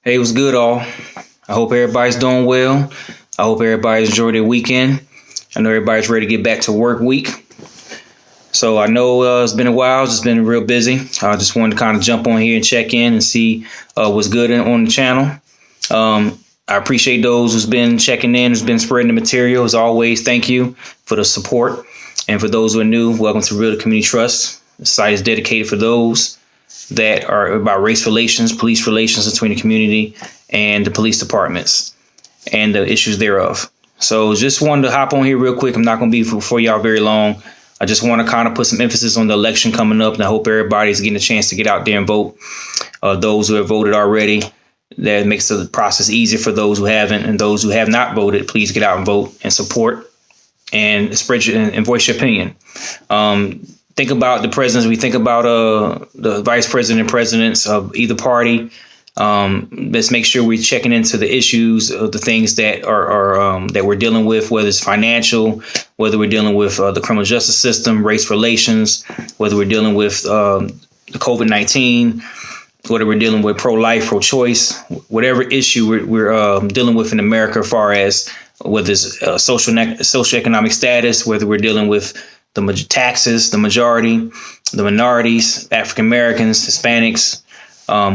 Hey, what's good, all? I hope everybody's doing well. I hope everybody's enjoyed their weekend. I know everybody's ready to get back to work week. So I know it's been a while. It's been real busy. I just wanted to kind of jump on here and check in and see what's good on the channel. I appreciate those who's been checking in, who's been spreading the material. As always, thank you for the support. And for those who are new, welcome to Real Community Trust. The site is dedicated for those that are about race relations, police relations between the community and the police departments and the issues thereof. So just wanted to hop on here real quick. I'm not going to be for y'all very long. I just want to kind of put some emphasis on the election coming up, and I hope everybody's getting a chance to get out there and vote. Those who have voted already, that makes the process easier for those who haven't, and those who have not voted, please get out and vote and support and spread your and voice your opinion. Think about the presidents. We think about the vice president and presidents of either party. Let's make sure we're checking into the issues of the things that are that we're dealing with, whether it's financial, whether we're dealing with the criminal justice system, race relations, whether we're dealing with the COVID-19, whether we're dealing with pro-life, pro-choice, whatever issue we're dealing with in America, as far as whether it's socioeconomic status, whether we're dealing with the taxes, the majority, the minorities, African Americans, Hispanics,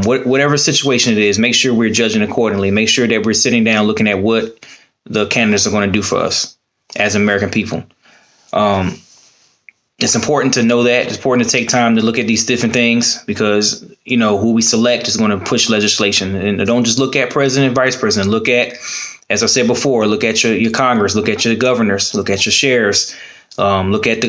whatever situation it is, make sure we're judging accordingly. Make sure that we're sitting down looking at what the candidates are going to do for us as American people. It's important to know that. It's important to take time to look at these different things because, you know, who we select is going to push legislation. And don't just look at president, vice president. Look at, as I said before, look at your Congress, look at your governors, look at your sheriffs. Look at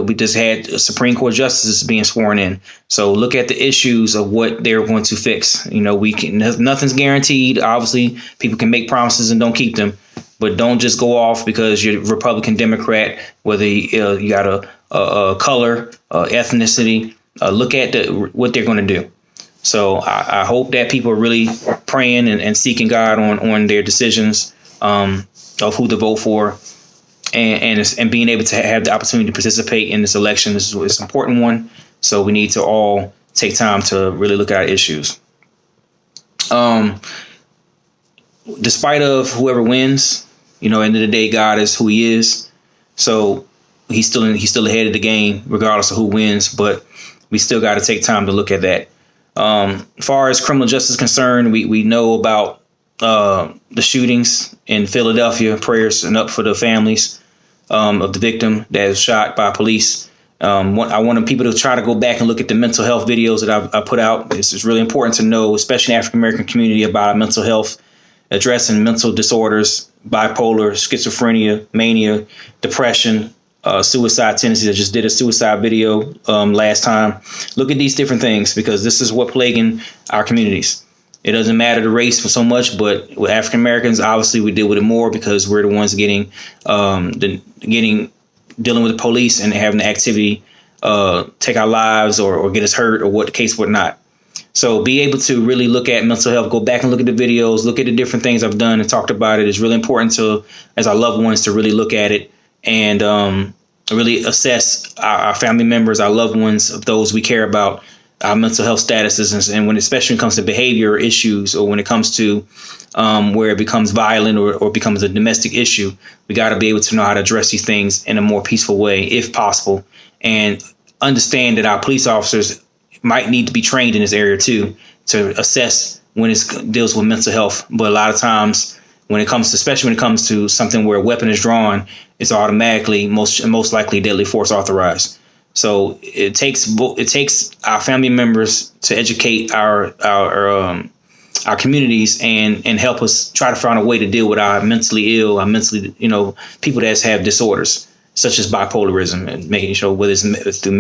we just had Supreme Court justices being sworn in. So look at the issues of what they're going to fix. You know, nothing's guaranteed. Obviously, people can make promises and don't keep them. But don't just go off because you're Republican, Democrat, whether you got a color, ethnicity. Look at what they're going to do. So I hope that people are really praying and seeking God on their decisions of who to vote for. And being able to have the opportunity to participate in this election is an important one. So we need to all take time to really look at our issues. Despite of whoever wins, you know, end of the day, God is who he is. So he's still ahead of the game, regardless of who wins. But we still got to take time to look at that. As far as criminal justice is concerned, we know about the shootings in Philadelphia. Prayers and up for the families of the victim that was shot by police. I wanted people to try to go back and look at the mental health videos that I put out. It's really important to know, especially in the African American community, about mental health, addressing mental disorders, bipolar, schizophrenia, mania, depression, suicide tendencies. I just did a suicide video last time. Look at these different things because this is what plaguing our communities. It doesn't matter the race for so much, but with African Americans, obviously we deal with it more because we're the ones dealing with the police and having the activity take our lives or get us hurt or what the case would not. So be able to really look at mental health, go back and look at the videos, look at the different things I've done and talked about it. It's really important to, as our loved ones, to really look at it and really assess our family members, our loved ones, of those we care about, our mental health statuses, and especially when it comes to behavior issues or when it comes to where it becomes violent or becomes a domestic issue, we got to be able to know how to address these things in a more peaceful way, if possible, and understand that our police officers might need to be trained in this area too, to assess when it deals with mental health. But a lot of times when it comes to, especially when it comes to something where a weapon is drawn, it's automatically most likely deadly force authorized. So it takes our family members to educate our communities and help us try to find a way to deal with our mentally ill, people that have disorders such as bipolarism, and making sure whether it's through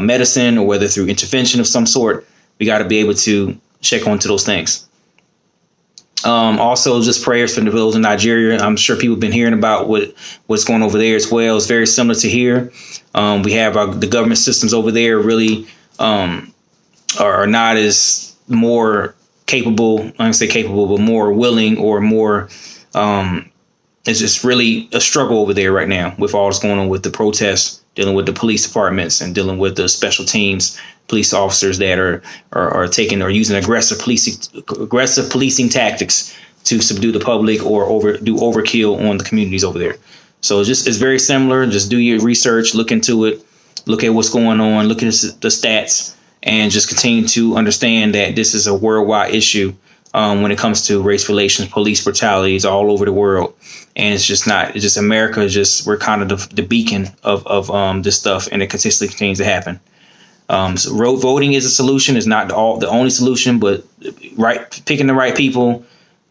medicine or whether through intervention of some sort, we got to be able to check onto those things. Also, just prayers for those in Nigeria. I'm sure people have been hearing about what's going over there as well. It's very similar to here. We have the government systems over there really are not as more capable. I don't say capable, but more willing or more. It's just really a struggle over there right now with all that's going on with the protests dealing with the police departments and dealing with the special teams, police officers that are taking or using aggressive policing tactics to subdue the public or do overkill on the communities over there. So it's very similar. Just do your research, look into it, look at what's going on, look at the stats, and just continue to understand that this is a worldwide issue when it comes to race relations, police brutalities all over the world. And it's just America. We're kind of the beacon of this stuff, and it consistently continues to happen. So voting is a solution. It's not the only solution, but picking the right people,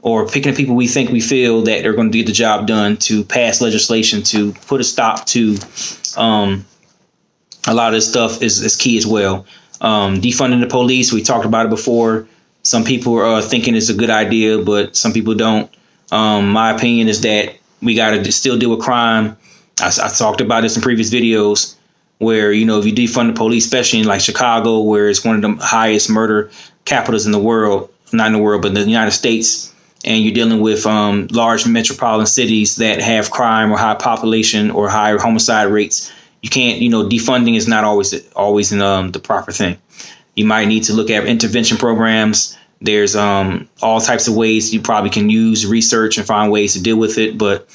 or picking the people we feel that they're going to get the job done to pass legislation to put a stop to a lot of this stuff is key as well. Defunding the police, we talked about it before. Some people are thinking it's a good idea, but some people don't. My opinion is that we got to still deal with crime. I talked about this in previous videos where, if you defund the police, especially in like Chicago, where it's one of the highest murder capitals in the world, not in the world, but in the United States, and you're dealing with large metropolitan cities that have crime or high population or high homicide rates, you can't, defunding is not always in the proper thing. You might need to look at intervention programs. There's all types of ways you probably can use research and find ways to deal with it, but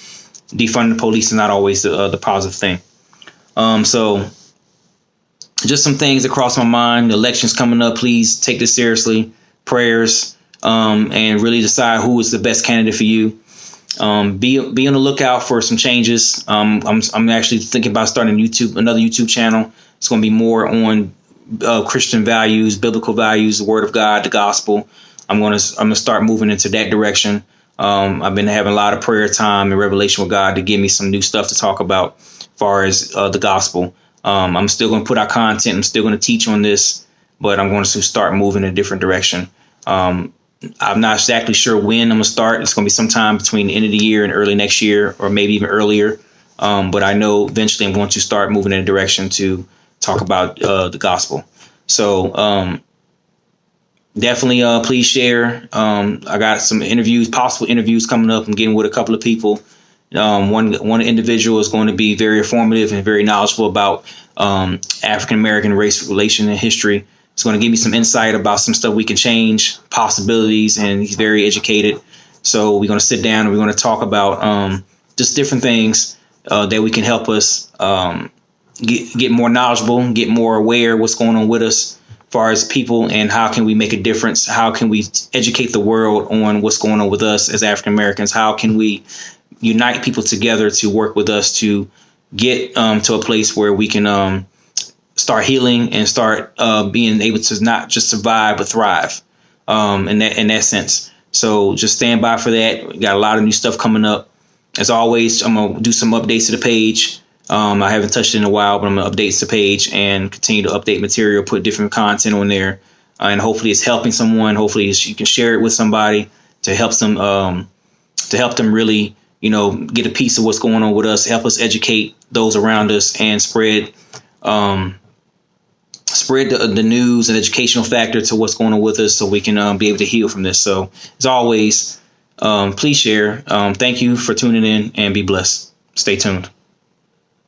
defunding the police is not always the positive thing. So just some things that cross my mind. The election's coming up. Please take this seriously. Prayers, and really decide who is the best candidate for you. Be on the lookout for some changes. I'm actually thinking about starting another YouTube channel. It's going to be more on Christian values, biblical values, the Word of God, the gospel. I'm going to start moving into that direction. I've been having a lot of prayer time and revelation with God to give me some new stuff to talk about as far as the gospel. I'm still going to put out content. I'm still going to teach on this, but I'm going to start moving in a different direction. I'm not exactly sure when I'm going to start. It's going to be sometime between the end of the year and early next year, or maybe even earlier. But I know eventually I'm going to start moving in a direction to talk about the gospel. So definitely please share. I got some possible interviews coming up. I'm getting with a couple of people. One individual is going to be very informative and very knowledgeable about African-American race relation and history. It's going to give me some insight about some stuff we can change, possibilities, and he's very educated. So we're going to sit down and we're going to talk about just different things that we can help us get more knowledgeable, get more aware of what's going on with us as far as people, and how can we make a difference? How can we educate the world on what's going on with us as African Americans? How can we unite people together to work with us to get to a place where we can start healing and start being able to not just survive but thrive in that sense. So just stand by for that. We got a lot of new stuff coming up. As always, I'm gonna do some updates to the page. I haven't touched it in a while, but I'm gonna update the page and continue to update material, put different content on there, and hopefully it's helping someone. Hopefully you can share it with somebody to help them really get a piece of what's going on with us, help us educate those around us, and spread the news and educational factor to what's going on with us, so we can be able to heal from this. So as always, please share. Thank you for tuning in, and be blessed. Stay tuned.